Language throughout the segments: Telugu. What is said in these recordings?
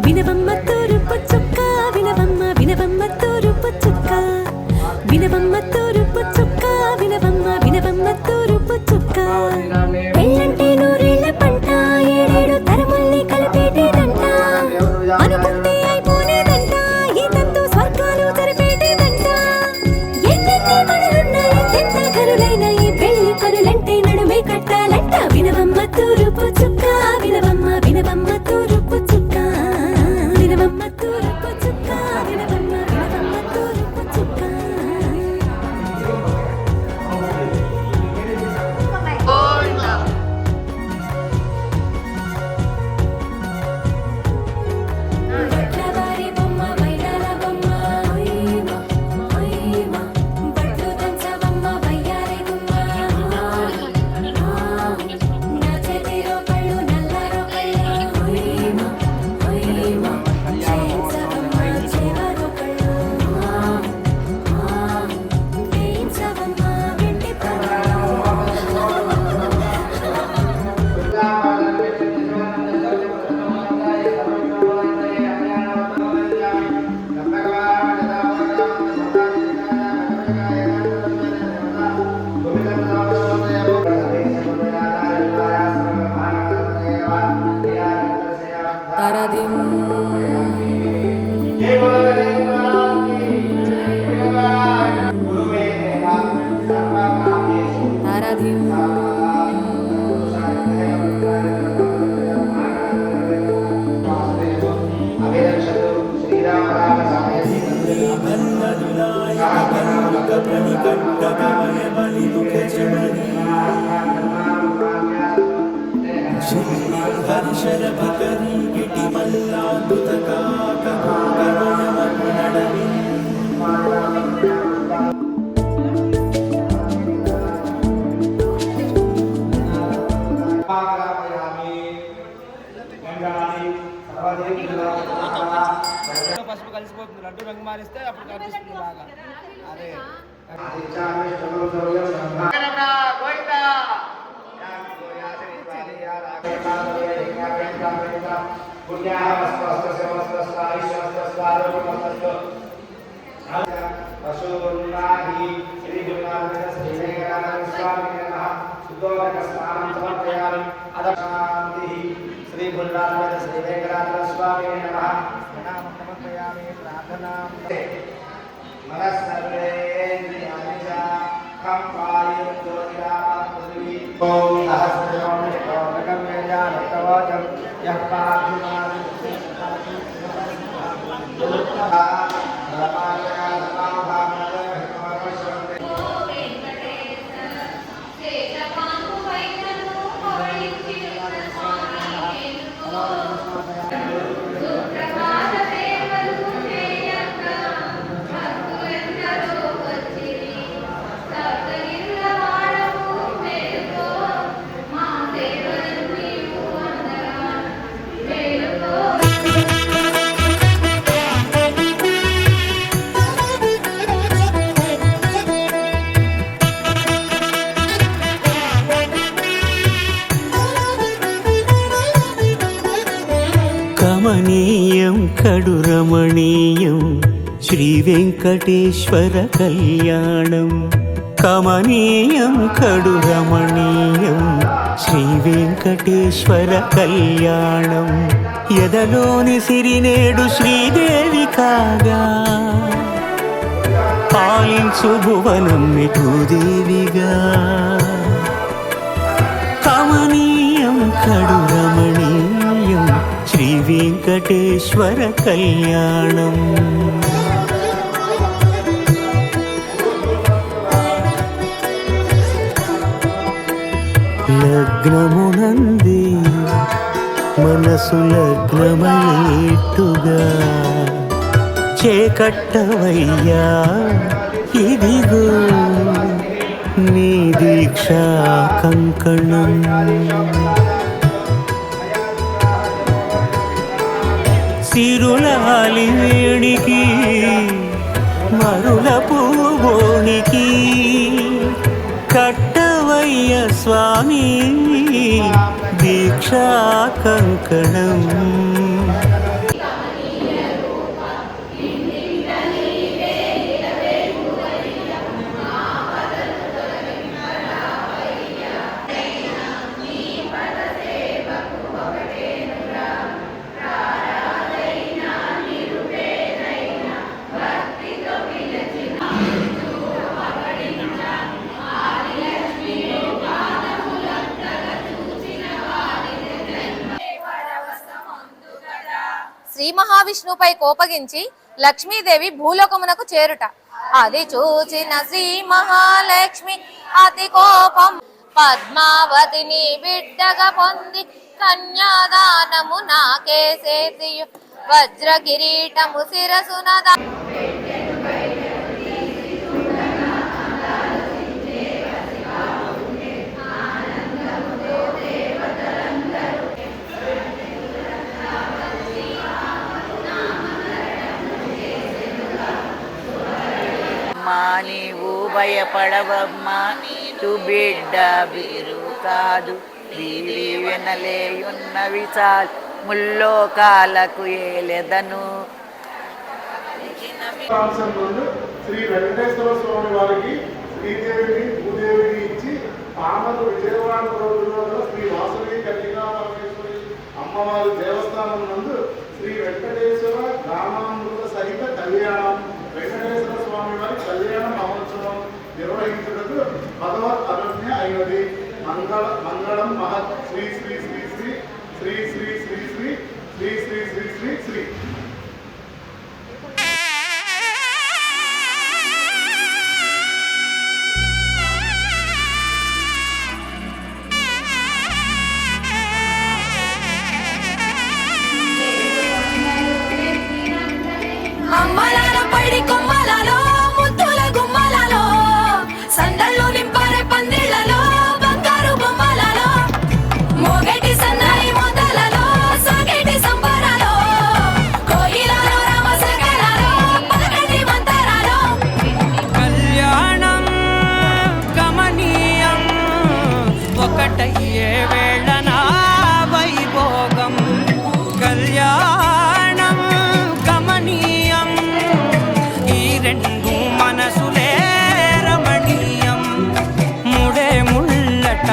వినవమ్మ తూరుపు చుక్క వినవమ్మ వినవమ్మ తూరుపు చుక్క వినవమ్మ తూరుపు చుక్క వినవమ్మ వినవమ్మ తూరుపు చుక్క పెళ్ళంటే నూరేళ్ల పంట ఏడేడు తరముల్ని కలిపేటేదంట అనుకుంటే అయిపోలేదంట ఈ తంతు స్వర్గాలు తెరపేటేదంట ఎన్నెన్ని మనులున్న ఎంతెంత కరులైన ఈ పెళ్లి కరులంటే నడుమే కట్టాలంట వినవమ్మ తూరుపు చుక్క వినవమ్మ వినవమ్మ తూరుపు చుక్క వినవమ్మ తూరుపు చుక్క వినవమ్మ వినవమ్మ తూరుపు చుక్క బట్లవారి బొమ్మ వైరాల బొమ్మ బట్లు దంచవమ్మ వయ్యారి గుమ్మ నా చేతిలో కళ్ళు నల్లారో కళ్ళు చేయించవమ్మ చేవారో కళ్ళు వేయించవమ్మ వెండి తారాదిం తారాదిం పసుపు కలిసిపోతుంది లడ్డు రంగు మారిస్తే అప్పుడు కనిపిస్తుంది బాగా అదే శ్రీ గురునాథ శ్రీ వెంకటాచల స్వామి నమః ప్రణామం సమర్పయామి ప్రార్థనాం మనస్సర్వేంద్రియాణి చ కంపాయు జ్యోతిరాపృథివీ ఓం సహస్రనామ స్తోత్రం వేదానత్తవాచం యః పార్థిమాని కమనీయం కడురమణీయం శ్రీ వెంకటేశ్వర కళ్యాణం కమనీయం కడురమణీయం శ్రీ వెంకటేశ్వర కళ్యాణం ఎదలోని సిరినేడు శ్రీదేవి కాగా పాలించు భువనం భూదేవిగా కమనీయం కడురమణీయం శ్రీ వెంకటేశ్వర కళ్యాణం లగ్నమునంది మనసు లగ్నమయ్యేట్టుగా చేకట్టవయ్యా ఇదిగో నీ దీక్షా కంకణం సిరులాలి వేడికి మరుల పూబోనికి కట్టవయ్య స్వామి దీక్షా కంకణం శ్రీ మహావిష్ణువుపై కోపగించి లక్ష్మీదేవి భూలోకమునకు చేరుట. అది చూచిన శ్రీ మహాలక్ష్మి అతి కోపం పద్మావతిని బిడ్డగా పొంది కన్యాదానము నాకేసేతియు వజ్ర కిరీటము శిరసునదా. నీవు భయపడవమ్మా, నీటు బిడ్డ బీరు కాదు, వీరి వినలేయున్నవి చాలు ముల్లోకాలకు ఏలెదను. శ్రీ వెంకటేశ్వర స్వామి వారికి శ్రీదేవిని భూదేవిని ఇచ్చి పామరు విజయవాడ రోజుల్లో శ్రీ వాసవి కన్యకా పరమేశ్వరి అమ్మవారి దేవస్థానం నందు శ్రీ వెంకటేశ్వర గ్రామామృత సహిత కళ్యాణం వెంకటేశ్వర స్వామి వారి కళ్యాణ మహోత్సవం నిర్వహించుటకు భగవత్ అనుజ్ఞ అయినది. మంగళం మహత్ శ్రీ శ్రీ శ్రీ శ్రీ శ్రీ శ్రీ శ్రీ శ్రీ శ్రీ శ్రీ శ్రీ శ్రీ శ్రీ. అమ్మలాల పడి కొమ్మలలో ముద్దుల గుమ్మలలో సందళ్ళు నింపరే పందిళ్లలో బంగారు బొమ్మలలో మోగటి సన్నాయి మొదలలో సాగేటి సంబరాలో కోయిలలో రామసగలలో పలకటి మంతరాలో. కళ్యాణం గమనీయం ఒకటయ్యే వేళన వైభోగం. కళ్యాణం గమనీయం ఈ రెండు మనసులే రమణీయం. ముడే ముళ్ళట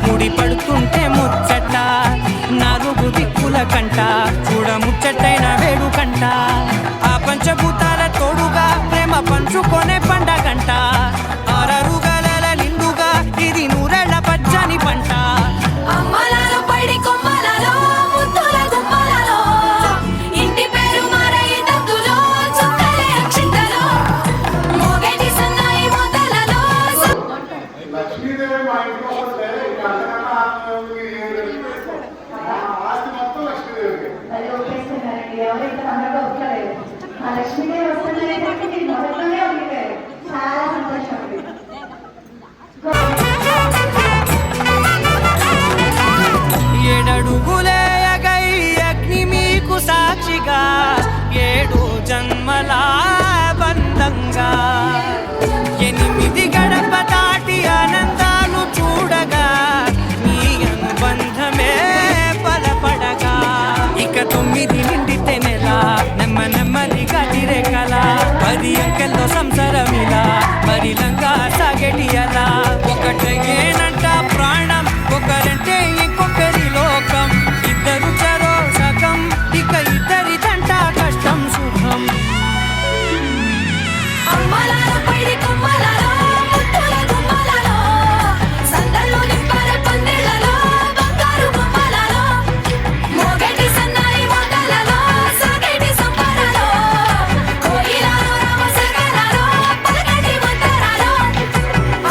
ముడి పడుతుంటే ముచ్చట, నాలుగు దిక్కుల కంట చూడ ముచ్చటైన వేడుకంట. ఆ పంచభూతాల తోడుగా ప్రేమ పంచుకొనే పండగంట. ఆరరుగల నిండుగా ఇది నూరెళ్ళ పచ్చని పంట. అమ్మలాల పడి కొమ్మలలో ముద్దుల గుమ్మలలో ఇంటి పేరు మారయి దద్దులో చుక్కలే అక్షింతలో మోగటి సన్నాయి మొదలలో. లక్ష్మీదేవి మా ఇంట్లో వస్తే ఇంకా అంతకన్నా ఆనందంగా ఏం లేదు. మా ఆస్తి మొత్తం లక్ష్మీదేవికి. ఎవరైతే తొందరగా వస్తలేదు ఆ లక్ష్మీదేవి వస్తున్నారంటే మీరు మొదట్లోనే ఉండిపోయారు. చాలా సంతోషం అండి. ఏడడుగులే ఎగై అగ్ని మీకు సాక్షిగా, ఏడు జన్మల బంధంగా, ఎనిమిది గడప దాటి ఆనందాలు చూడగా మీ అనుబంధమే బలపడగా. ఇక 9 నిండితే నెల నెమ్మదిగా తిరేకల 10 అంకెల్లో సంసారమిలా మరిలంగా సాగేటి అలా. ఒకటేనంట ప్రాణం, ఒకరంటే ఇంకొకరి లోకం. ఇద్దరు చరో సగం, ఇక ఇద్దరిదంట కష్టం సుఖం. అమ్మలాల పడి కొమ్మలలో ముద్దుల గుమ్మలలో సందళ్ళు నింపరే పందిళ్లలో బంగారు బొమ్మలలో మోగటి సన్నాయి మొదలలో సాగేటి సంబరాలో కోయిలలో రామసగలలో పలకటి మంతరాలో.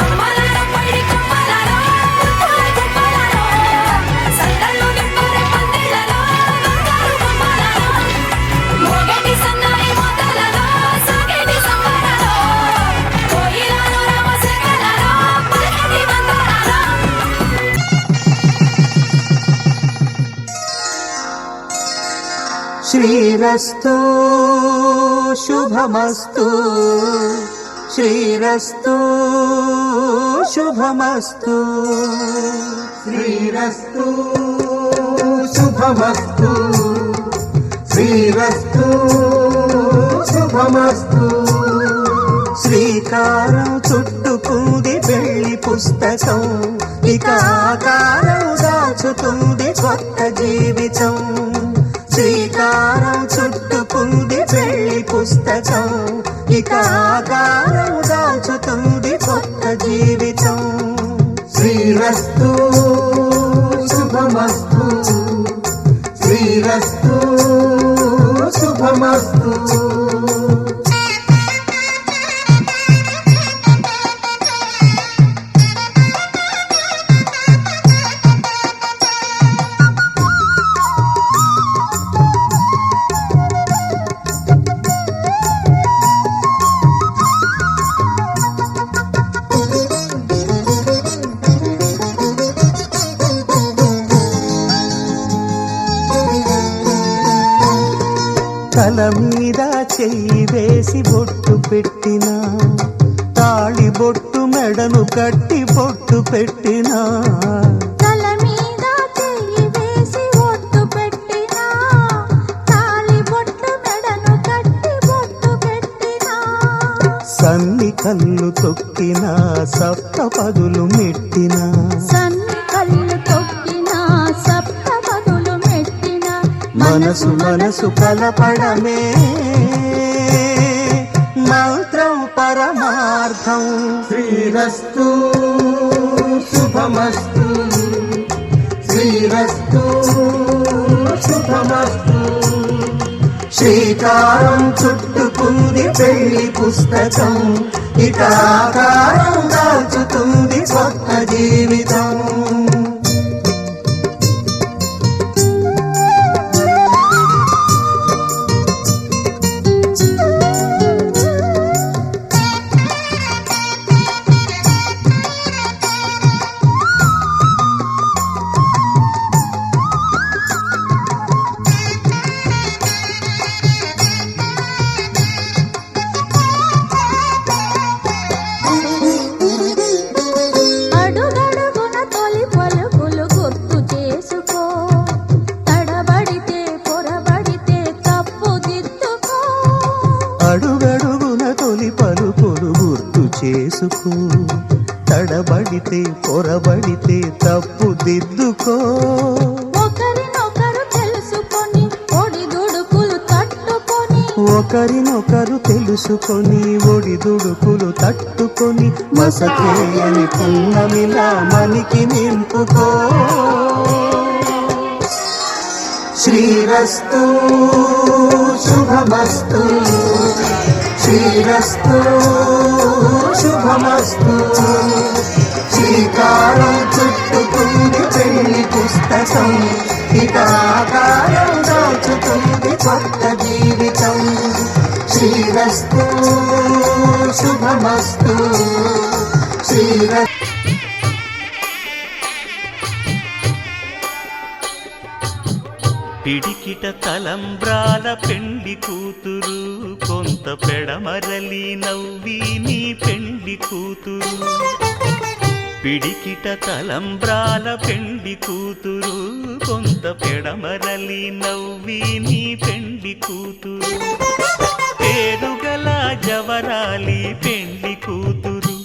అమ్మలాల పడి కొమ్మలలో ముద్దుల గుమ్మలలో సందళ్ళు నింపరే పందిళ్లలో బంగారు బొమ్మలలో మోగటి సన్నాయి మొదలలో సాగేటి సంబరాలో కోయిలలో రామసగలలో పలకటి మంతరాలో. శ్రీరస్తు శుభమస్తు, శ్రీరస్తు శుభమస్తు, శ్రీరస్తు శుభమస్తు, శ్రీరస్తు శుభమస్తు. శ్రీకారం చుట్టుకుంది పెళ్లి పుస్తకం, ఇక ఆకారం దాచుతుంది కొత్త జీవితం. శ్రీకారం చుట్టుకుంది పెళ్లి పుస్తకం, ఇక ఆకారం దాచుతుంది కొత్త జీవితం. శ్రీరస్తు శుభమస్తు, శ్రీరస్తు శుభమస్తు. తల మీద చెయ్యి వేసి బొట్టు పెట్టినా, తాళి బొట్టు మెడను కట్టి బొట్టు పెట్టినా, తల మీద చెయ్యి వేసి బొట్టు పెట్టినా, తాళి బొట్టు మెడను కట్టి బొట్టు పెట్టినా, సన్ని కళ్ళు తొక్కినా సప్త పదులు మెట్టినా, సన్ని కళ్ళు తొక్కినా సప్త పదులు మెట్టినా, మనసు మనసు కలపడమే మంత్రం పరమార్థం. శ్రీరస్తు శుభమస్తు, శ్రీరస్తు శుభమస్తు. శ్రీకారం చుట్టుకుంది పెళ్లి పుస్తకం, ఇక ఆకారం దాల్చుతుంది కొత్త జీవితం. అడుగడుగున తొలి పలుకులు గుర్తు చేసుకో, తడబడితే పొరబడితే తప్పు దిద్దుకో. అడుగడుగున తొలి పలుకులు గుర్తు చేసుకో, తడబడితే పొరబడితే తప్పు దిద్దుకో. ఒకరినొకరు తెలుసుకొని ఒడిదుడుకులు తట్టుకొని, ఒకరినొకరు తెలుసుకొని ఒడిదుడుకులు తట్టుకొని, మసకేయని పున్నమిలా మనికి నింపుకో. శ్రీరస్తు శుభమస్తు, శ్రీరస్తు శుభమస్తు. శ్రీకారం చుట్టుకుంది పెళ్లి పుస్తకం, ఇక ఆకారం దాచుతుంది కొత్త జీవితం. శ్రీరస్తు శుభమస్తు, శ్రీరస్తు. పిడికిట తలంబ్రాల పెండి కూతురు, కొంత పెడమరలి నవ్వి నీ పెండి కూతురు. పిడికిట తలంబ్రాల పెండి కూతురు, కొంత పెడమరలి నవ్వి నీ పెండి కూతురు. పేరుగల జవరాలి పెండి కూతురు,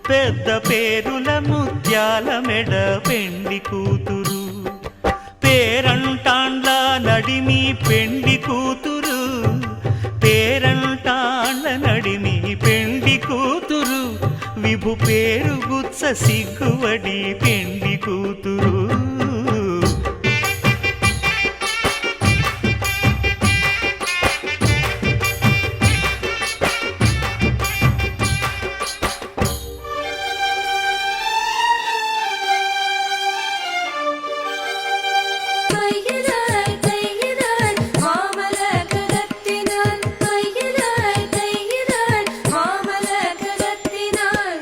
పెద్ద పేరుల ముత్యాల మెడ పెండి కూతురు. పేరంటాండ్ల నడిమి పెండి కూతురు, పేరంటాండ్ల నడిమి పెండి కూతురు. విభు పేరు గుత్స సిగ్గువడి పెండి కూతురు.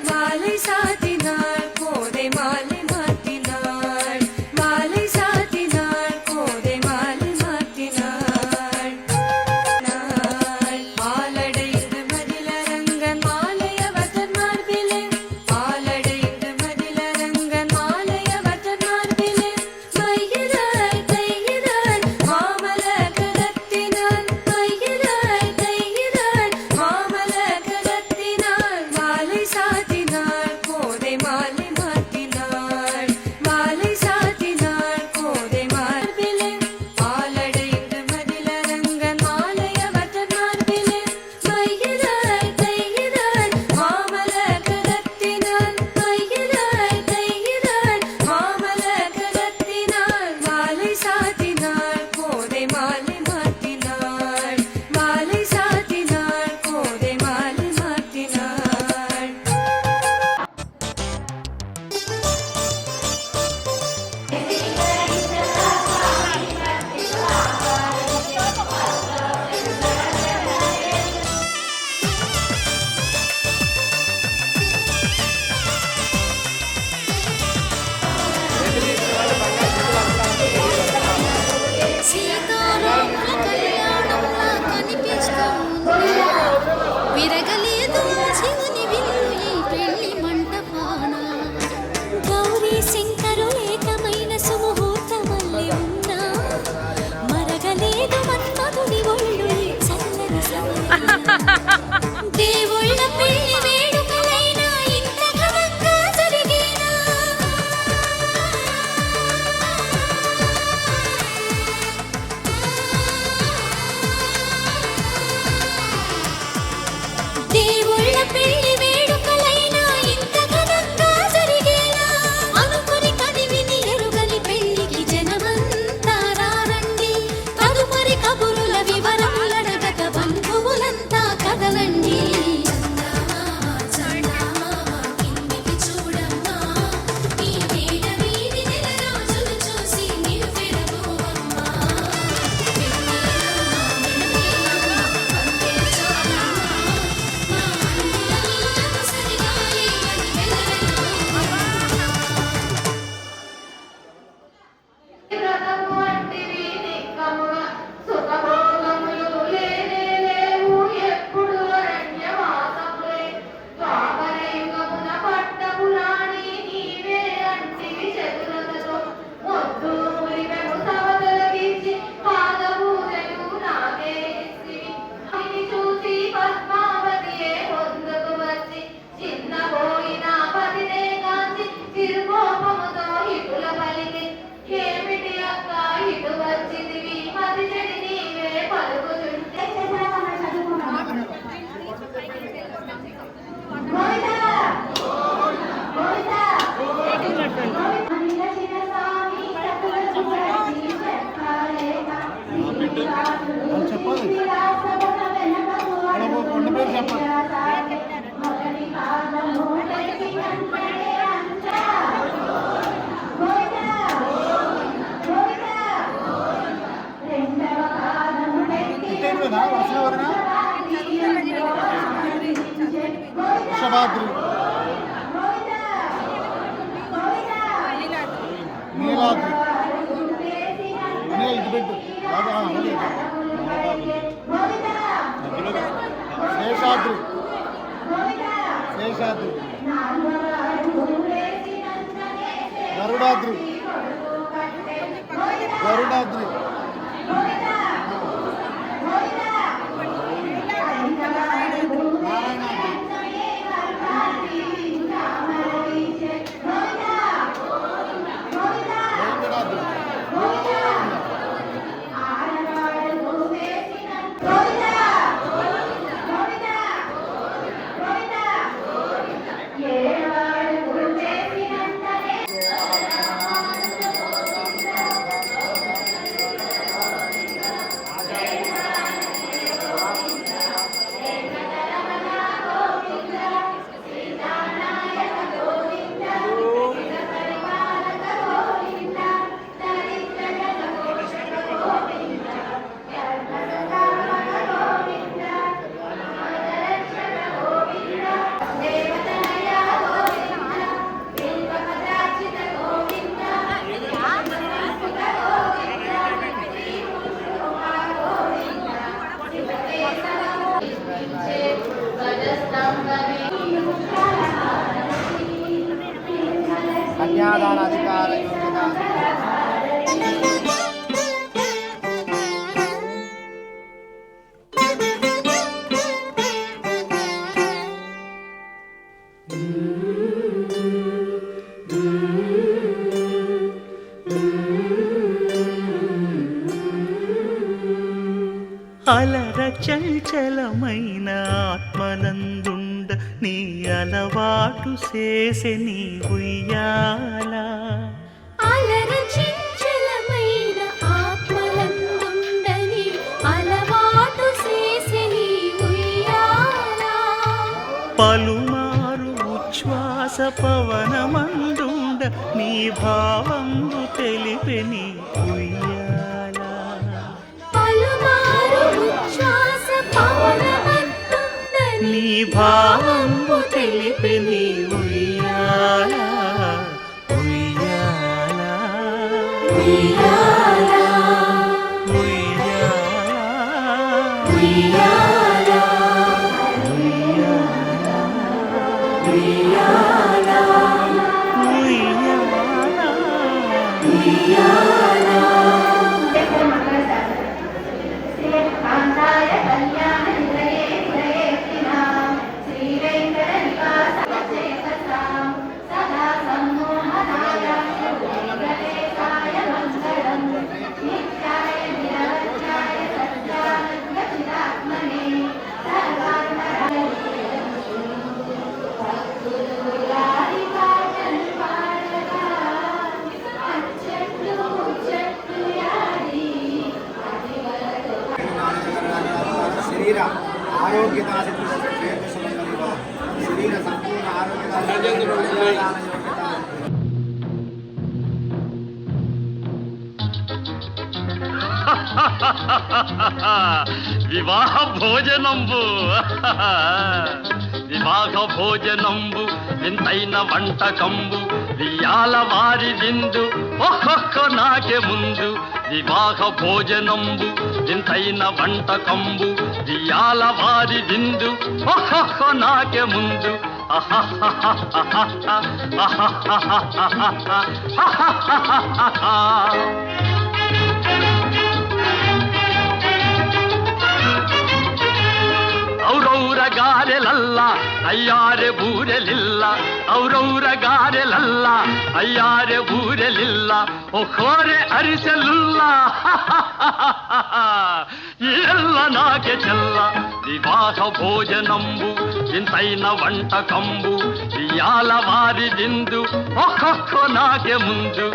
மாலை சாத்தினாள், கோதை மாலை மாத்தினாள். నాదుడి ఒళ్ళు చల్లని దేవుళ్ళ పెళ్లి వేడుకలైనా ఇంత ఘనంగా జరిగేనా దేవుళ్ళ పెళ్లి వేడుకలైనా ఇంత ఘనంగా జరిగేనా అనుకుని కదివిని ఎరుగని పెళ్లికి జనమంతా రారండి తదుపరి కబురుల వివరములడగక బంధువులంతా కదలండి కిందికి చూడమ్మా ఈ వేళ వీధి నెల రోజులు చూసి నివ్వెరబోవమ్మా వృషభాద్రి నీలాద్రి ఇది పెట్టు శేషాద్రి శేషాద్రి గరుడాద్రి గరుడాద్రి కన్యాదాన అధికార యోగ్యత అలర చంచలమైన ఆత్మనందుండ నీ అలవాటు చేసే నీ ఉయ్యాల అలర చంచలమైన ఆత్మలందుండని అలవాటు చేసే నీ ఉయ్యాల పలుమారు ఉచ్ఛ్వాస పవనమందుండ నీ భావంబు తెలిపే నీ ఉయ్యాల పలుమారు ఉచ్ఛ్వాస పవనమందుండని నీ భావంబు తెలిపే నీ ఉయ్యాల ఉయ్యాల ఉయ్యాల ఉయ్యాల ఉయ్యాల ఉయ్యాల ఉయ్యాల శ్రీ శరీర ఆరోగ్యత శరీర సంపూర్ణ ఆరోగ్యత వివాహ భోజనంబు వివాహ భోజనంబు వింతైన వంటకంబు వియాల వారి విందు ఒక్కొక్క నాకే ముందు వివాహ భోజనంబు వింతైన వంటకంబు వియాల వారి విందు ఒక్కొక్క నాకే ముందు ಔರೌರ ಗಾರೆಲಲ್ಲ ಅಯ್ಯಾರೆ ಬೂರೆಲಿಲ್ಲ ಔರೌರ ಗಾರೆಲಲ್ಲ ಅಯ್ಯಾರೆ ಬೂರೆಲಿಲ್ಲ ಒಖೋರೆ ಅರಿಸಲಿಲ್ಲ ಎಲ್ಲ ನಾಗೆ ಚೆಲ್ಲ ವಿವಾಹ ಭೋಜನಂಬು ಇಂತೈನ వంటకంబు ఇయాల వారి విందు ఒక్కొక్క నాకే ముందు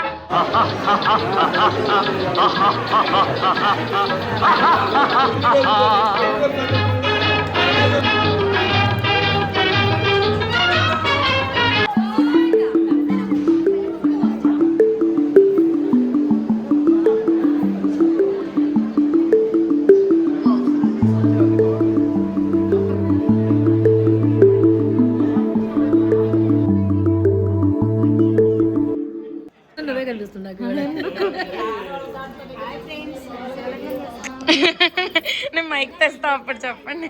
నేను మైక్ తెస్తా అప్పుడు చెప్పండి.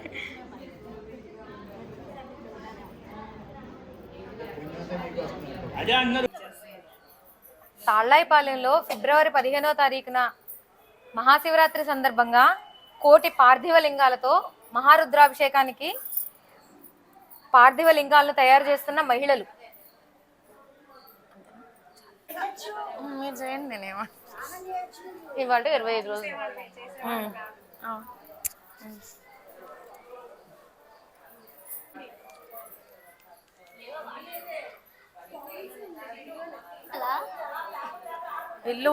తాళ్లాయిపాలెంలో ఫిబ్రవరి 15వ తారీఖున మహాశివరాత్రి సందర్భంగా కోటి పార్థివ లింగాలతో మహారుద్రాభిషేకానికి పార్థివ లింగాలను తయారు చేస్తున్న మహిళలు. మీరు చేయండి, నేనేమో ఇవాళ 25 రోజులు. ఇల్లు